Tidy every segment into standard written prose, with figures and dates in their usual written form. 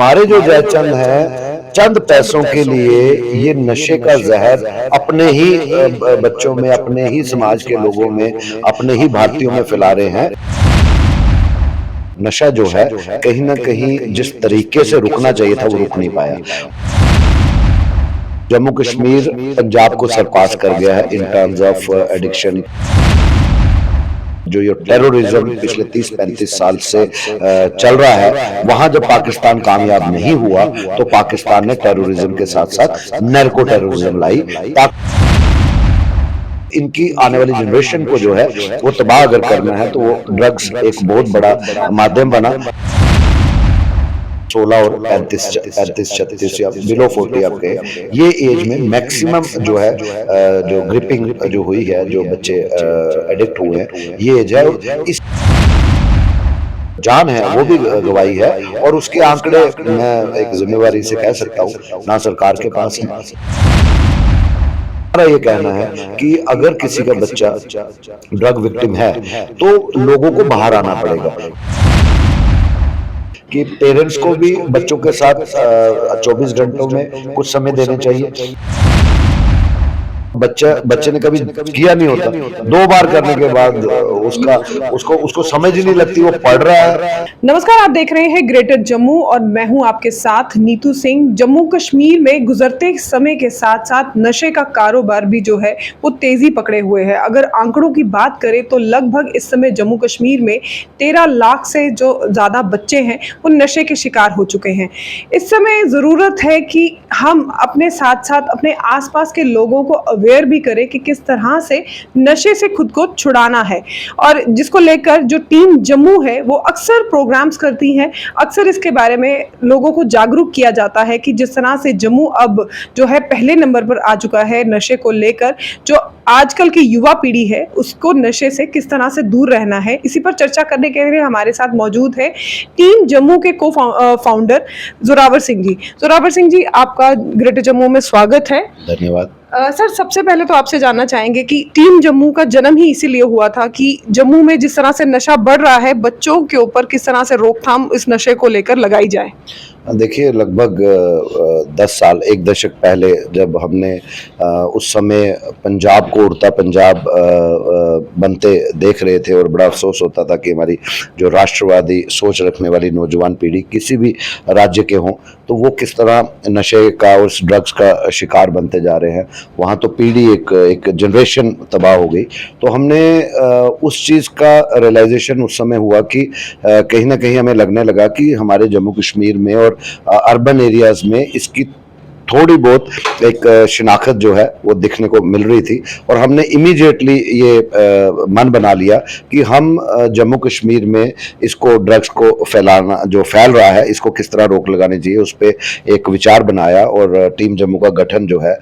हमारे जो जयचंद हैं, चंद पैसों के लिए ये नशे का जहर अपने ही बच्चों में, अपने ही समाज के लोगों में, अपने ही भारतीयों में फैला रहे हैं। नशा जो है कहीं ना कहीं जिस तरीके से रुकना चाहिए था वो रुक नहीं पाया। जम्मू कश्मीर पंजाब को सरपास कर गया है इन टर्म्स ऑफ एडिक्शन। जो ये टेररिज्म पिछले 30-35 साल से चल रहा है, वहां जब पाकिस्तान कामयाब नहीं हुआ तो पाकिस्तान ने टेररिज्म के साथ साथ नैर्को टेररिज्म लाई। इनकी आने वाली जनरेशन को जो है वो तबाह अगर करना है तो वो ड्रग्स एक बहुत बड़ा माध्यम बना। 16 और 35-36 या बिलो 40 आपके ये एज में मैक्सिमम जो है जो ग्रिपिंग जो हुई है, जो बच्चे एडिक्ट हुए हैं, ये एज है। इस जान है वो भी गवाही है और उसके आंकड़े मैं एक जिम्मेवारी से कह सकता हूँ ना सरकार के पास है। हमारा ये कहना है कि अगर किसी का बच्चा ड्रग विक्टिम है तो लोगों को बाहर आना पड़ेगा कि पेरेंट्स को भी बच्चों के साथ 24 घंटों में कुछ समय देने चाहिए। बच्चे ने कभी किया नहीं होता, 2 बार करने के बाद उसको समझ ही नहीं लगती, वो पढ़ रहा है। नमस्कार, आप देख रहे हैं ग्रेटर जम्मू और मैं हूं आपके साथ नीतू सिंह। जम्मू कश्मीर में गुजरते समय के साथ साथ नशे का कारोबार भी जो है वो तेजी पकड़े हुए है। अगर आंकड़ों की बात करें तो लगभग इस समय जम्मू कश्मीर में 13 लाख से जो ज़्यादा बच्चे हैं वो नशे के शिकार हो चुके हैं। इस समय ज़रूरत है कि हम अपने साथ साथ अपने आसपास के लोगों को अवेयर भी करें कि किस तरह से नशे से खुद को छुड़ाना है, और जिसको लेकर जो टीम जम्मू है वो अक्सर प्रोग्राम्स करती हैं। अक्सर इसके बारे में लोगों को जागरूक किया जाता है कि जिस तरह से जम्मू अब जो है पहले नंबर पर आ चुका है नशे को लेकर। जो आजकल की युवा पीढ़ी है उसको नशे से किस तरह से दूर रहना है, इसी पर चर्चा करने के लिए हमारे साथ मौजूद है टीम जम्मू के को फाउंडर जोरावर सिंह जी। जोरावर सिंह जी, आपका ग्रेटर जम्मू में स्वागत है। धन्यवाद। सर, सबसे पहले तो आपसे जानना चाहेंगे कि टीम जम्मू का जन्म ही इसीलिए हुआ था कि जम्मू में जिस तरह से नशा बढ़ रहा है, बच्चों के ऊपर किस तरह से रोकथाम इस नशे को लेकर लगाई जाए। देखिए, लगभग 10 साल, 1 दशक पहले जब हमने उस समय पंजाब को उड़ता पंजाब बनते देख रहे थे और बड़ा अफसोस होता था कि हमारी जो राष्ट्रवादी सोच रखने वाली नौजवान पीढ़ी किसी भी राज्य के हों तो वो किस तरह नशे का और ड्रग्स का शिकार बनते जा रहे हैं। वहाँ तो पीढ़ी एक जनरेशन तबाह हो गई। तो हमने उस चीज़ का रियलाइजेशन उस समय हुआ कि कहीं ना कहीं हमें लगने लगा कि हमारे जम्मू कश्मीर में और अर्बन एरियाज में इसकी थोड़ी बहुत एक शिनाख्त जो है वो दिखने को मिल रही थी और हमने इमीडिएटली ये मन बना लिया कि हम जम्मू कश्मीर में इसको ड्रग्स को फैलाना जो फैल रहा है इसको किस तरह रोक लगानी चाहिए, उस पर एक विचार बनाया और टीम जम्मू का गठन जो है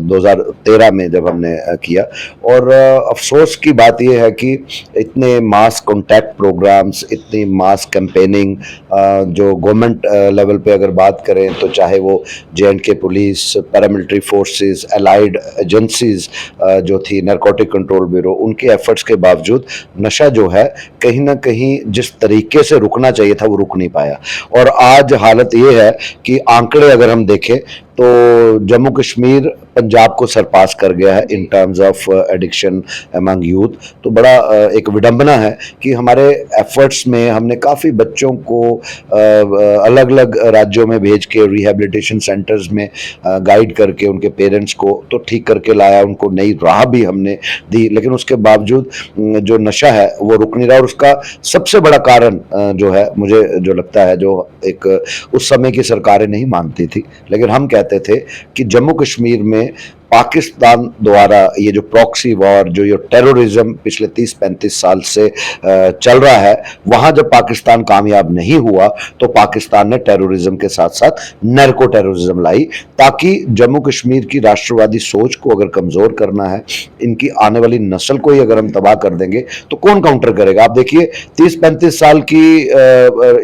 2013 में जब हमने किया। और अफसोस की बात यह है कि इतने मास कॉन्टैक्ट प्रोग्राम्स, इतनी मास कैंपेनिंग जो गवर्नमेंट लेवल पे अगर बात करें तो चाहे वो J&K police, paramilitary forces, allied agencies जो थी, नारकोटिक कंट्रोल ब्यूरो, उनके एफर्ट्स के बावजूद नशा जो है कहीं ना कहीं जिस तरीके से रुकना चाहिए था वो रुक नहीं पाया। और आज हालत ये है कि आंकड़े अगर हम देखें तो जम्मू कश्मीर पंजाब को सरपास कर गया है in terms of addiction among youth. तो बड़ा एक विडंबना है कि हमारे एफर्ट्स में हमने काफ़ी बच्चों को अलग अलग राज्यों में भेज के रिहैबिलिटेशन सेंटर्स में गाइड करके उनके पेरेंट्स को तो ठीक करके लाया, उनको नई राह भी हमने दी, लेकिन उसके बावजूद जो नशा है वो रुक नहीं रहा। और उसका सबसे बड़ा कारण जो है मुझे जो लगता है, जो एक उस समय की सरकारें नहीं मानती थी लेकिन हम कहते थे कि जम्मू कश्मीर में पाकिस्तान द्वारा ये जो प्रॉक्सी वॉर, जो ये टेररिज्म पिछले 30-35 साल से चल रहा है, वहां जब पाकिस्तान कामयाब नहीं हुआ तो पाकिस्तान ने टेररिज्म के साथ साथ नैर्को टेररिज्म लाई, ताकि जम्मू कश्मीर की राष्ट्रवादी सोच को अगर कमजोर करना है, इनकी आने वाली नस्ल को ही अगर हम तबाह कर देंगे तो कौन काउंटर करेगा। आप देखिए 30-35 साल की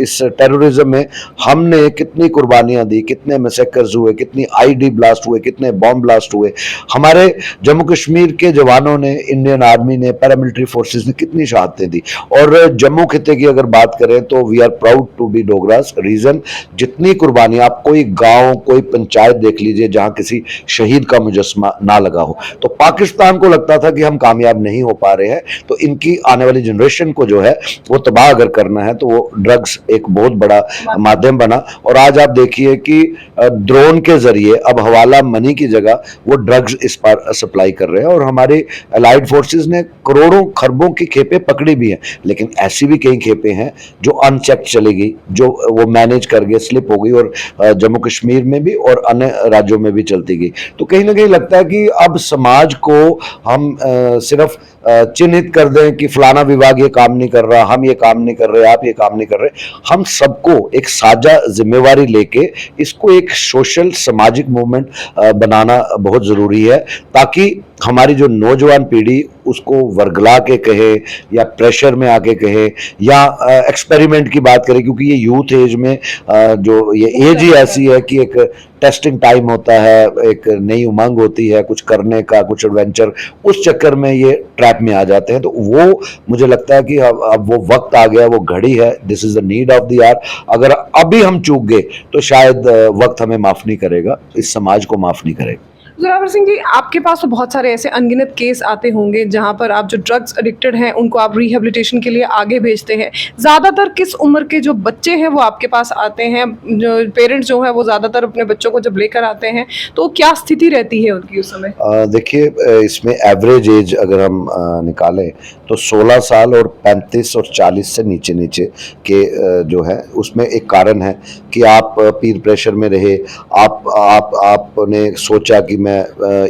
इस टेररिज्म में हमने कितनी कुर्बानियां दी, कितने मैसेकर्स हुए, कितनी आईडी ब्लास्ट हुए, कितने बॉम्ब ब्लास्ट हुए, हमारे जम्मू कश्मीर के जवानों ने, इंडियन आर्मी ने, पैरामिलिट्री फोर्सेस ने कितनी शहादतें दी। और जम्मू खिते की अगर बात करें तो we are proud to be Dogras. Region, जितनी कुर्बानी, आप कोई गांव, कोई पंचायत देख लीजिए जहां किसी शहीद का मुजस्मा ना लगा हो। तो पाकिस्तान को लगता था कि हम कामयाब नहीं हो पा रहे हैं, तो इनकी आने वाली जनरेशन को जो है वो तबाह अगर करना है तो वो ड्रग्स एक बहुत बड़ा माध्यम बना। और आज आप देखिए कि ड्रोन के जरिए अब हवाला मनी की जगह वो ड्रग्स इस पर सप्लाई कर रहे हैं। और हमारे अलाइड फोर्सेस ने करोड़ों खरबों की खेपें पकड़ी भी हैं, लेकिन ऐसी भी कई खेपें हैं जो अनचेक चली गई, जो वो मैनेज कर गए, स्लिप हो गई और जम्मू कश्मीर में भी और अन्य राज्यों में भी चलती गई। तो कहीं ना कहीं लगता है कि अब समाज को हम सिर्फ चिन्हित कर दें कि फलाना विभाग ये काम नहीं कर रहा, हम ये काम नहीं कर रहे, आप ये काम नहीं कर रहे। हम सबको एक साझा जिम्मेवारी लेके इसको एक सोशल सामाजिक मूवमेंट बनाना बहुत जरूरी है, ताकि हमारी जो नौजवान पीढ़ी उसको वर्गला के कहे या प्रेशर में आके कहे या एक्सपेरिमेंट की बात करें, क्योंकि ये यूथ एज में जो ये एज ही ऐसी है कि एक टेस्टिंग टाइम होता है, एक नई उमंग होती है कुछ करने का, कुछ एडवेंचर, उस चक्कर में ये ट्रैप में आ जाते हैं। तो वो मुझे लगता है कि अब वो वक्त आ गया, वो घड़ी है, this is the need of the hour. अगर अभी हम चूक गए तो शायद वक्त हमें माफ नहीं करेगा, इस समाज को माफ नहीं करेगा। जोरावर सिंह जी, आपके पास तो बहुत सारे ऐसे अनगिनत केस आते होंगे जहां पर आप जो ड्रग्स एडिक्टेड हैं उनको आप रिहेबिलिटेशन के लिए आगे भेजते हैं। ज़्यादातर किस उम्र के जो बच्चे हैं वो आपके पास आते हैं? जो पेरेंट्स जो हैं वो ज़्यादातर अपने बच्चों को जब लेकर आते हैं तो क्या स्थिति रहती है उनकी उस समय? देखिए, इसमें एवरेज एज अगर हम निकालें तो 16 साल और 35 और 40 से नीचे नीचे के जो है, उसमें एक कारण है कि आप पीर प्रेशर में रहे, आपने सोचा कि मैं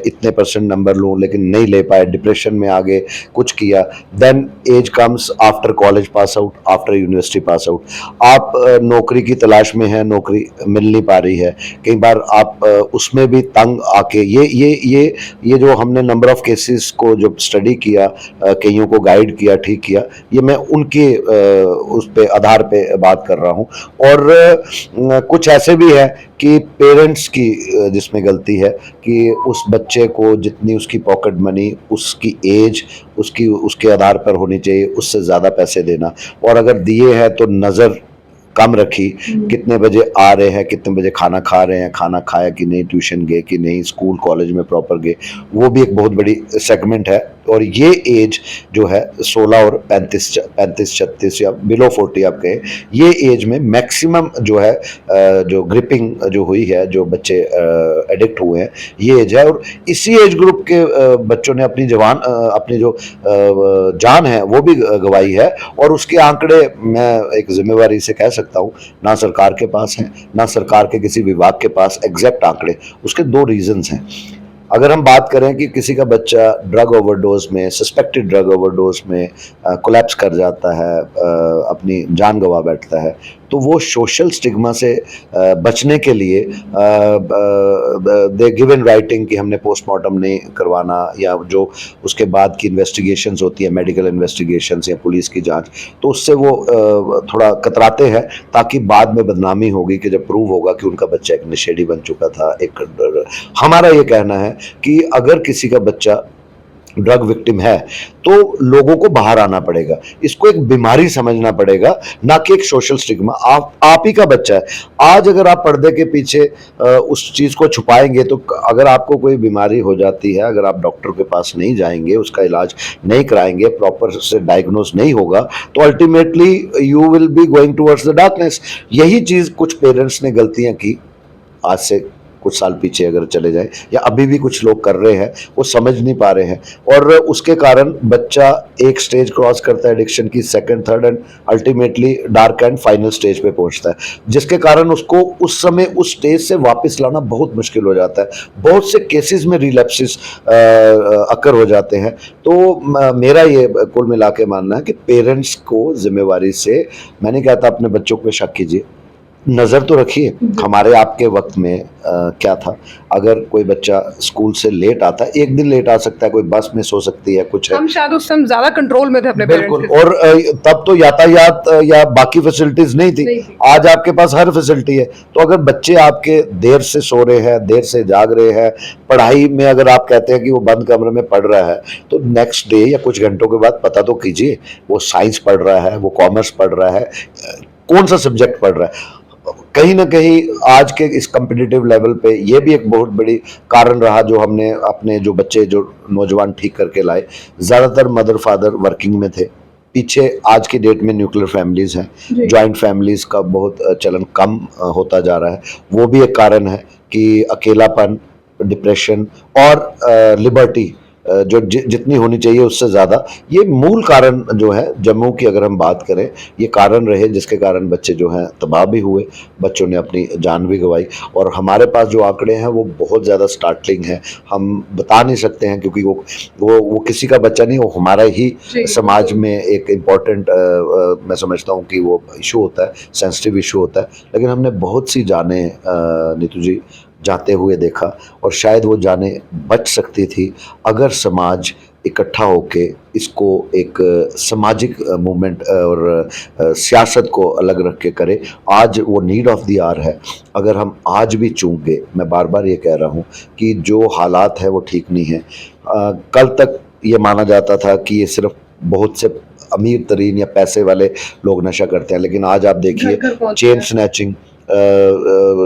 इतने परसेंट नंबर लूं लेकिन नहीं ले पाए, डिप्रेशन में आ गए, कुछ किया। Then as comes after college pass out, after university pass out, आप नौकरी की तलाश में हैं, नौकरी मिल नहीं पा रही है, कई बार आप उसमें भी तंग आके ये जो हमने नंबर ऑफ केसेस को जब स्टडी किया, कईयों को गाइड किया, ठीक किया, ये मैं उनके उस पे आधार पे बात कर रहा हूँ। और कुछ ऐसे भी है कि पेरेंट्स की जिसमें गलती है कि उस बच्चे को जितनी उसकी पॉकेट मनी, उसकी एज, उसके आधार पर होनी चाहिए, उससे ज़्यादा पैसे देना, और अगर दिए हैं तो नज़र कम रखी, कितने बजे आ रहे हैं, कितने बजे खाना खा रहे हैं, खाना खाया कि नहीं, ट्यूशन गए कि नहीं, स्कूल कॉलेज में प्रॉपर गए, वो भी एक बहुत बड़ी सेगमेंट है। और ये एज जो है 16 और 35-36 या बिलो 40 आप कहें, ये एज में मैक्सिमम जो है जो ग्रिपिंग जो हुई है, जो बच्चे एडिक्ट हुए हैं, ये एज है। और इसी एज ग्रुप के बच्चों ने अपनी जो जान है वो भी गंवाई है। और उसके आंकड़े मैं एक जिम्मेवारी से कह सकता हूँ, ना सरकार के पास है, ना सरकार के किसी विभाग के पास एग्जैक्ट आंकड़े। उसके दो रीजंस हैं। अगर हम बात करें कि किसी का बच्चा ड्रग ओवरडोज में, सस्पेक्टेड ड्रग ओवरडोज में कोलैप्स कर जाता है, अपनी जान गंवा बैठता है, तो वो सोशल स्टिग्मा से बचने के लिए दे गिव इन राइटिंग कि हमने पोस्टमार्टम नहीं करवाना, या जो उसके बाद की इन्वेस्टिगेशंस होती है, मेडिकल इन्वेस्टिगेशंस या पुलिस की जांच, तो उससे वो थोड़ा कतराते हैं, ताकि बाद में बदनामी होगी कि जब प्रूव होगा कि उनका बच्चा एक नशेड़ी बन चुका था। हमारा ये कहना है कि अगर किसी का बच्चा ड्रग विक्टिम है तो लोगों को बाहर आना पड़ेगा, इसको एक बीमारी समझना पड़ेगा, ना कि एक सोशल स्टिग्मा। आप ही का बच्चा है। आज अगर आप पर्दे के पीछे उस चीज़ को छुपाएंगे तो अगर आपको कोई बीमारी हो जाती है, अगर आप डॉक्टर के पास नहीं जाएंगे, उसका इलाज नहीं कराएंगे, प्रॉपर से डायग्नोज नहीं होगा, तो ultimately you will be going towards the darkness. यही चीज़ कुछ पेरेंट्स ने गलतियां की, आज से कुछ साल पीछे अगर चले जाएं, या अभी भी कुछ लोग कर रहे हैं, वो समझ नहीं पा रहे हैं, और उसके कारण बच्चा एक स्टेज क्रॉस करता है एडिक्शन की, second, third, and ultimately dark and final stage पे पहुंचता है, जिसके कारण उसको उस समय उस स्टेज से वापस लाना बहुत मुश्किल हो जाता है। बहुत से केसेस में रिलैप्सिस अकर हो जाते हैं। तो मेरा ये कुल मिला के मानना है कि पेरेंट्स को जिम्मेवारी से, मैं नहीं कहता अपने बच्चों पे शक कीजिए, नज़र तो रखिए, हमारे आपके वक्त में क्या था, अगर कोई बच्चा स्कूल से लेट आता है, एक दिन लेट आ सकता है, कोई बस मिस हो सकती है, कुछ है, हम शायद उस समय ज्यादा कंट्रोल में थे अपने बिल्कुल। पेरेंट्स के और तब तो यातायात या बाकी फैसिलिटीज नहीं थी। नहीं थी। आज आपके पास हर फैसिलिटी है। तो अगर बच्चे आपके देर से सो रहे हैं, देर से जाग रहे हैं, पढ़ाई में अगर आप कहते हैं कि वो बंद कमरे में पढ़ रहा है, तो नेक्स्ट डे या कुछ घंटों के बाद पता तो कीजिए वो साइंस पढ़ रहा है, वो कॉमर्स पढ़ रहा है, कौन सा सब्जेक्ट पढ़ रहा है। कहीं ना कहीं आज के इस कम्पिटिटिव लेवल पे ये भी एक बहुत बड़ी कारण रहा जो हमने अपने जो बच्चे जो नौजवान ठीक करके लाए। ज़्यादातर मदर फादर वर्किंग में थे। पीछे आज की डेट में न्यूक्लियर फैमिलीज हैं, जी। जॉइंट फैमिलीज का बहुत चलन कम होता जा रहा है। वो भी एक कारण है कि अकेलापन, डिप्रेशन और लिबर्टी जो जितनी होनी चाहिए उससे ज़्यादा, ये मूल कारण जो है जम्मू की अगर हम बात करें, ये कारण रहे जिसके कारण बच्चे जो हैं तबाह भी हुए, बच्चों ने अपनी जान भी गंवाई। और हमारे पास जो आंकड़े हैं वो बहुत ज़्यादा स्टार्टलिंग है, हम बता नहीं सकते हैं क्योंकि वो किसी का बच्चा नहीं, वो हमारा ही जी। समाज में एक इम्पॉर्टेंट मैं समझता हूँ कि वो इशू होता है, सेंसिटिव इशू होता है। लेकिन हमने बहुत सी जानें नीतू जी जाते हुए देखा, और शायद वो जानें बच सकती थी अगर समाज इकट्ठा होके इसको एक सामाजिक मूवमेंट और सियासत को अलग रख के करे। आज वो नीड ऑफ द आवर है। अगर हम आज भी चूक गए, मैं बार बार ये कह रहा हूँ कि जो हालात है वो ठीक नहीं है। कल तक ये माना जाता था कि ये सिर्फ बहुत से अमीर तरीन या पैसे वाले लोग नशा करते हैं, लेकिन आज आप देखिए घर-घर पहुँच चेन गया। स्नैचिंग,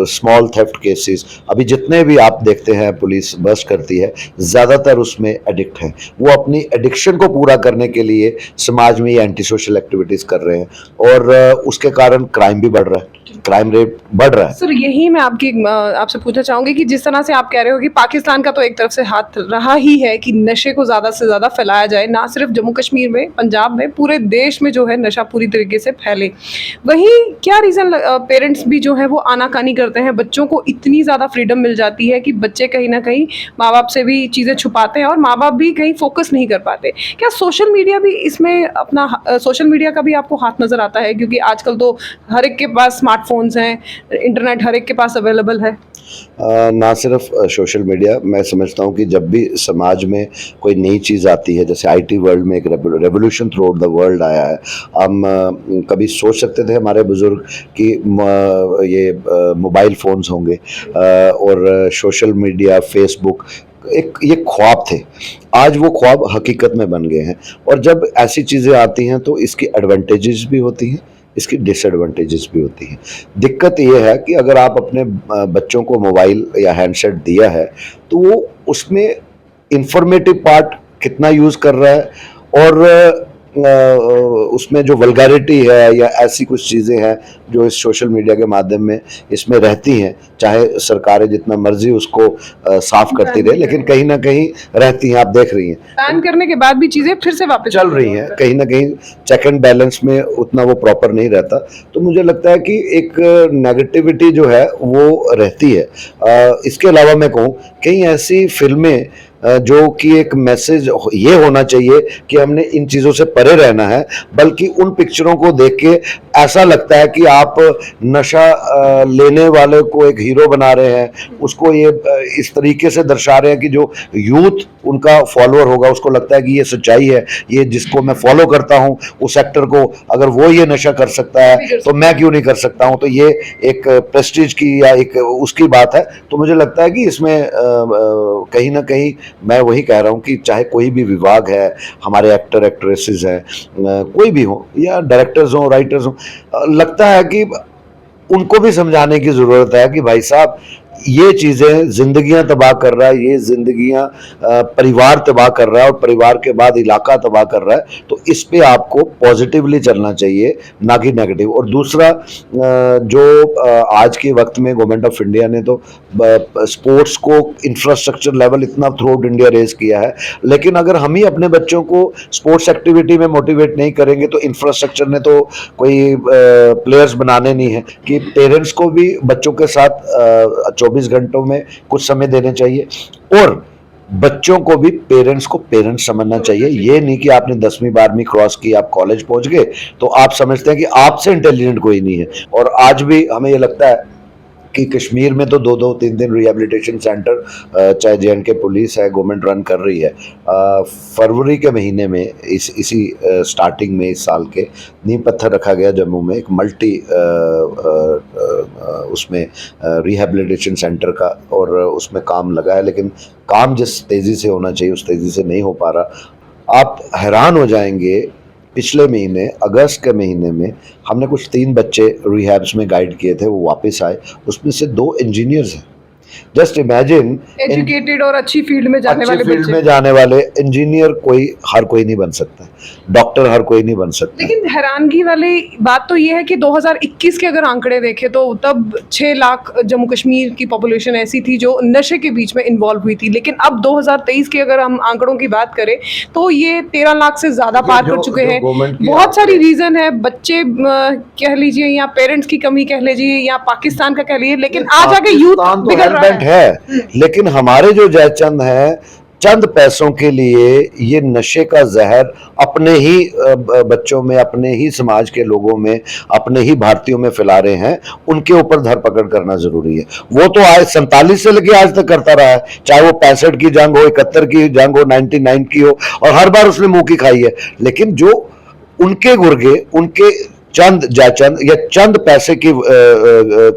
स्मॉल थेफ्ट केसेस, अभी जितने भी आप देखते हैं पुलिस बस्ट करती है, ज़्यादातर उसमें एडिक्ट हैं। वो अपनी एडिक्शन को पूरा करने के लिए समाज में ये एंटी सोशल एक्टिविटीज़ कर रहे हैं, और उसके कारण क्राइम भी बढ़ रहा है, क्राइम रेट बढ़ रहा है। सर यही मैं आपसे पूछना चाहूंगी कि जिस तरह से आप कह रहे हो कि पाकिस्तान का तो एक तरफ से हाथ रहा ही है कि नशे को ज़्यादा से ज़्यादा फैलाया जाए, ना सिर्फ जम्मू कश्मीर में, पंजाब में, पूरे देश में जो है नशा पूरी तरीके से फैले। वहीं क्या रीज़न पेरेंट्स भी जो है वो आनाकानी करते हैं, बच्चों को इतनी ज़्यादा फ्रीडम मिल जाती है कि बच्चे कहीं ना कहीं माँ बाप से भी चीज़ें छुपाते हैं और माँ बाप भी कहीं फोकस नहीं कर पाते। क्या सोशल मीडिया भी इसमें अपना सोशल मीडिया का भी आपको हाथ नज़र आता है? क्योंकि आजकल तो हर एक के पास स्मार्टफोन्स हैं, इंटरनेट हर एक के पास अवेलेबल है। ना सिर्फ सोशल मीडिया, मैं समझता हूँ कि जब भी समाज में कोई नई चीज़ आती है, जैसे आईटी वर्ल्ड में एक revolution through out the world आया है। हम कभी सोच सकते थे हमारे बुजुर्ग कि ये मोबाइल फ़ोन्स होंगे और सोशल मीडिया, फेसबुक एक ये ख्वाब थे। आज वो ख्वाब हकीकत में बन गए हैं। और जब ऐसी चीज़ें आती हैं तो इसकी एडवांटेजेस भी होती हैं, इसकी डिसएडवांटेजेस भी होती हैं। दिक्कत ये है कि अगर आप अपने बच्चों को मोबाइल या हैंडसेट दिया है तो वो उसमें इंफॉर्मेटिव पार्ट कितना यूज़ कर रहा है, और उसमें जो वल्गैरिटी है या ऐसी कुछ चीज़ें हैं जो इस सोशल मीडिया के माध्यम में इसमें रहती हैं, चाहे सरकारें जितना मर्जी उसको साफ करती रहे, लेकिन कहीं ना कहीं रहती हैं, आप देख रही हैं। बैन करने के बाद भी चीज़ें फिर से वापस चल रही हैं, कहीं ना कहीं चेक एंड बैलेंस में उतना वो प्रॉपर नहीं रहता। तो मुझे लगता है कि एक नेगेटिविटी जो है वो रहती है। इसके अलावा मैं कहूँ कई ऐसी फिल्में जो कि एक मैसेज ये होना चाहिए कि हमने इन चीज़ों से परे रहना है, बल्कि उन पिक्चरों को देख के ऐसा लगता है कि आप नशा लेने वाले को एक हीरो बना रहे हैं, उसको ये इस तरीके से दर्शा रहे हैं कि जो यूथ उनका फॉलोअर होगा उसको लगता है कि ये सच्चाई है, ये जिसको मैं फॉलो करता हूँ उस एक्टर को अगर वो ये नशा कर सकता है तो मैं क्यों नहीं कर सकता हूँ। तो ये एक प्रेस्टीज की या एक उसकी बात है। तो मुझे लगता है कि इसमें कहीं ना कहीं मैं वही कह रहा हूँ कि चाहे कोई भी विभाग है, हमारे एक्टर एक्ट्रेसेस हैं, कोई भी हो या डायरेक्टर्स हों, राइटर्स हों, लगता है कि उनको भी समझाने की ज़रूरत है कि भाई साहब ये चीज़ें ज़िंदगियां तबाह कर रहा है, ये ज़िंदगियां परिवार तबाह कर रहा है और परिवार के बाद इलाका तबाह कर रहा है। तो इस पे आपको पॉजिटिवली चलना चाहिए, ना कि नेगेटिव। और दूसरा जो आज के वक्त में गवर्नमेंट ऑफ इंडिया ने तो स्पोर्ट्स को इंफ्रास्ट्रक्चर लेवल इतना थ्रू आउट इंडिया रेज किया है, लेकिन अगर हम ही अपने बच्चों को स्पोर्ट्स एक्टिविटी में मोटिवेट नहीं करेंगे तो इंफ्रास्ट्रक्चर ने तो कोई प्लेयर्स बनाने नहीं है। कि पेरेंट्स को भी बच्चों के साथ 24 घंटों में कुछ समय देने चाहिए। और बच्चों को भी पेरेंट्स को पेरेंट्स समझना चाहिए। ये नहीं कि आपने 10वीं 12वीं क्रॉस की, आप कॉलेज पहुंच गए तो आप समझते हैं कि आपसे इंटेलिजेंट कोई नहीं है। और आज भी हमें ये लगता है कि कश्मीर में तो 2-2 3-3 रिहेबिलिटेशन सेंटर चाहे जे.एंड.के पुलिस है, गवर्नमेंट रन कर रही है। फरवरी के महीने में इसी स्टार्टिंग में इस साल के नींव पत्थर रखा गया जम्मू में एक मल्टी उसमें रिहेबिलिटेशन सेंटर का, और उसमें काम लगा है, लेकिन काम जिस तेज़ी से होना चाहिए उस तेज़ी से नहीं हो पा रहा। आप हैरान हो जाएंगे, पिछले महीने अगस्त के महीने में हमने कुछ 3 बच्चे रिहैब्स में गाइड किए थे, वो वापस आए, उसमें से 2 इंजीनियर्स हैं। जस्ट इमेजिन, एजुकेटेड और अच्छी फील्ड में जाने अच्छे वाले फील्ड बच्चे। में जाने वाले इंजीनियर हर कोई नहीं बन सकता, डॉक्टर हर कोई नहीं बन सकता। लेकिन हैरानगी वाली बात तो ये है कि 2021 के अगर आंकड़े देखें तो तब 6 लाख जम्मू कश्मीर की पॉपुलेशन ऐसी थी जो नशे के बीच में इन्वॉल्व हुई थी, लेकिन अब 2023 के अगर हम आंकड़ों की बात करें तो ये 13 लाख से ज्यादा पार कर चुके हैं। बहुत सारी रीजन है, बच्चे कह लीजिए या पेरेंट्स की कमी कह लीजिए या पाकिस्तान का कह लीजिए, लेकिन आज आगे यूथ बिगड़ रहा है। लेकिन हमारे जो जयचंद है, चंद पैसों के लिए ये नशे का जहर अपने ही बच्चों में, अपने ही समाज के लोगों में, अपने ही भारतीयों में फैला रहे हैं। उनके ऊपर धरपकड़ करना जरूरी है। वो तो आज 47 से लेके आज तक करता रहा है, चाहे वो 65 की जंग हो, 71 की जंग हो, 99 की हो, और हर बार उसने मुंह की खाई है। लेकिन जो उनके गुर्गे, उनके चंद जयचंद या चंद पैसे की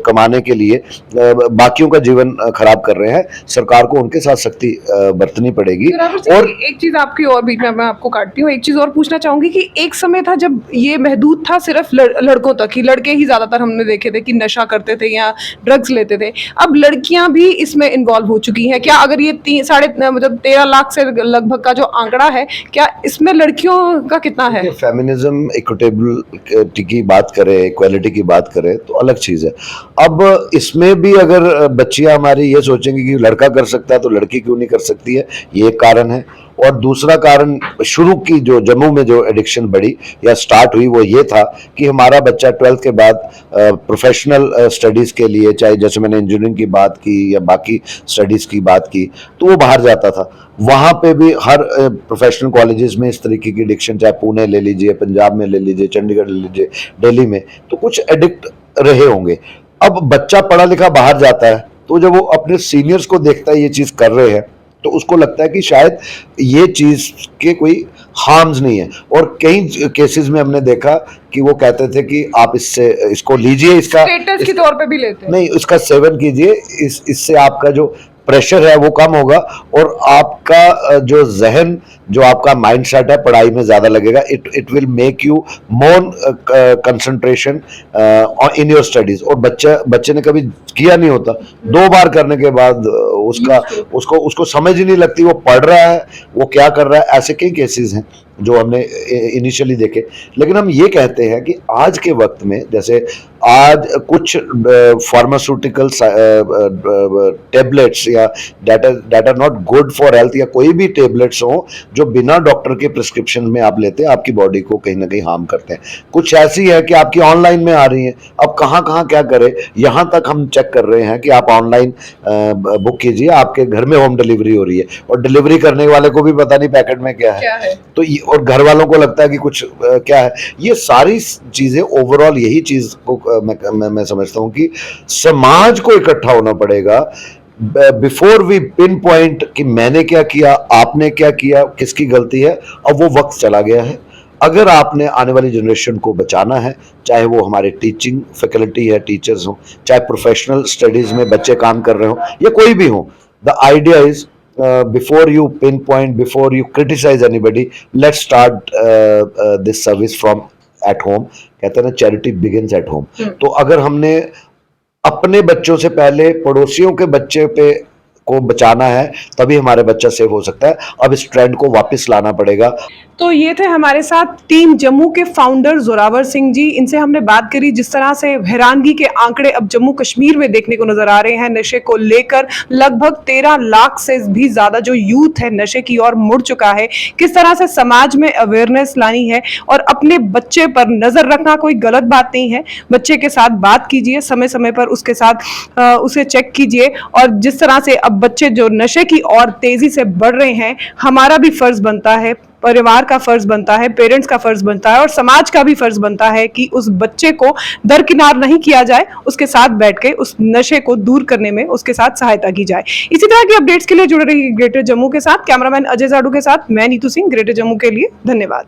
कमाने के लिए बाकियों का जीवन खराब कर रहे हैं, सरकार को उनके साथ सख्ती बरतनी पड़ेगी। और एक चीज आपकी और बीच में मैं आपको काटती हूँ, एक चीज और पूछना चाहूंगी कि एक समय था जब ये महदूद था सिर्फ लड़कों तक ही, लड़के ही ज्यादातर हमने देखे थे कि नशा करते थे या ड्रग्स लेते थे, अब लड़कियां भी इसमें इन्वॉल्व हो चुकी हैं। क्या अगर ये 13 लाख से लगभग का जो आंकड़ा है, क्या इसमें लड़कियों का कितना है? फेमिनिज्म, इक्विटेबल की बात करें, इक्वालिटी की बात करें तो अलग चीज है। अब इसमें भी अगर बच्चियां हमारी ये सोचेंगी कि लड़का कर सकता है तो लड़की क्यों नहीं कर सकती है, ये एक कारण है। और दूसरा कारण, शुरू की जो जम्मू में जो एडिक्शन बढ़ी या स्टार्ट हुई वो ये था कि हमारा बच्चा 12th के बाद प्रोफेशनल स्टडीज के लिए, चाहे जैसे मैंने इंजीनियरिंग की बात की या बाकी स्टडीज की बात की, तो वो बाहर जाता था। वहाँ पे भी हर प्रोफेशनल कॉलेजेस में इस तरीके की एडिक्शन, चाहे पुणे ले लीजिए, पंजाब में ले लीजिए, चंडीगढ़ ले लीजिए, दिल्ली में, तो कुछ एडिक्ट रहे होंगे। अब बच्चा पढ़ा लिखा बाहर जाता है तो जब वो अपने सीनियर्स को देखता है ये चीज़ कर रहे हैं तो उसको लगता है कि शायद ये चीज़ के कोई हार्म्स नहीं है। और कई केसेस में हमने देखा कि वो कहते थे कि आप इसको लीजिए, इसका स्टेटस के तौर पे भी लेते हैं, नहीं, इसका सेवन कीजिए, इससे आपका जो प्रेशर है वो कम होगा और आपका जो जहन, जो आपका माइंड सेट है पढ़ाई में ज्यादा लगेगा। It will make you more concentration in your studies. और बच्चे ने कभी किया नहीं होता, 2 बार करने के बाद उसको समझ ही नहीं लगती वो पढ़ रहा है, वो क्या कर रहा है। ऐसे कई केसेस हैं जो हमने इनिशियली देखे। लेकिन हम ये कहते हैं कि आज के वक्त में, जैसे आज कुछ फार्मास्यूटिकल्स टेबलेट्स या that are not good for health, या कोई भी टेबलेट्स हो जो बिना डॉक्टर के प्रिस्क्रिप्शन में आप लेते हैं, आपकी बॉडी को कहीं ना कहीं हार्म करते हैं। कुछ ऐसी है कि आपकी ऑनलाइन में आ रही हैं, अब कहाँ कहाँ क्या करें, यहाँ तक हम चेक कर रहे हैं कि आप ऑनलाइन बुक कीजिए, आपके घर में होम डिलीवरी हो रही है और डिलीवरी करने वाले को भी पता नहीं पैकेट में क्या है। तो और घर वालों को लगता है कि कुछ क्या है। ये सारी चीजें ओवरऑल, यही चीज को मैं समझता हूं कि समाज को इकट्ठा होना पड़ेगा बिफोर वी पिन पॉइंट कि मैंने क्या किया, आपने क्या किया, किसकी गलती है। अब वो वक्त चला गया है। अगर आपने आने वाली जनरेशन को बचाना है, चाहे वो हमारे टीचिंग फैकल्टी है, टीचर्स हो, चाहे प्रोफेशनल स्टडीज में बच्चे काम कर रहे हो या कोई भी हो, the idea is before you pinpoint, before you criticize anybody, let's start this service from at home। कहते हैं ना, charity begins at home। तो अगर हमने अपने बच्चों से पहले पड़ोसियों के बच्चे पे को बचाना है, तभी हमारा बच्चा सेफ हो सकता है। अब इस ट्रेंड को वापस लाना पड़ेगा। तो ये थे हमारे साथ टीम जम्मू के फाउंडर जोरावर सिंह जी। इनसे हमने बात करी जिस तरह से हैरानगी के आंकड़े अब जम्मू कश्मीर में देखने को नजर आ रहे हैं नशे को लेकर। लगभग 13 लाख से भी ज्यादा जो यूथ है नशे की ओर मुड़ चुका है। किस तरह से समाज में अवेयरनेस लानी है और अपने बच्चे पर नजर रखना कोई गलत बात नहीं है। बच्चे के साथ बात कीजिए, समय समय पर उसके साथ उसे चेक कीजिए। और जिस तरह से अब बच्चे जो नशे की ओर तेजी से बढ़ रहे हैं, हमारा भी फर्ज बनता है, परिवार का फर्ज बनता है, पेरेंट्स का फर्ज बनता है और समाज का भी फर्ज बनता है कि उस बच्चे को दरकिनार नहीं किया जाए, उसके साथ बैठ के उस नशे को दूर करने में उसके साथ सहायता की जाए। इसी तरह की अपडेट्स के लिए जुड़े रहिए ग्रेटर जम्मू के साथ। कैमरामैन अजय जाडू के साथ मैं नीतू सिंह, ग्रेटर जम्मू के लिए। धन्यवाद।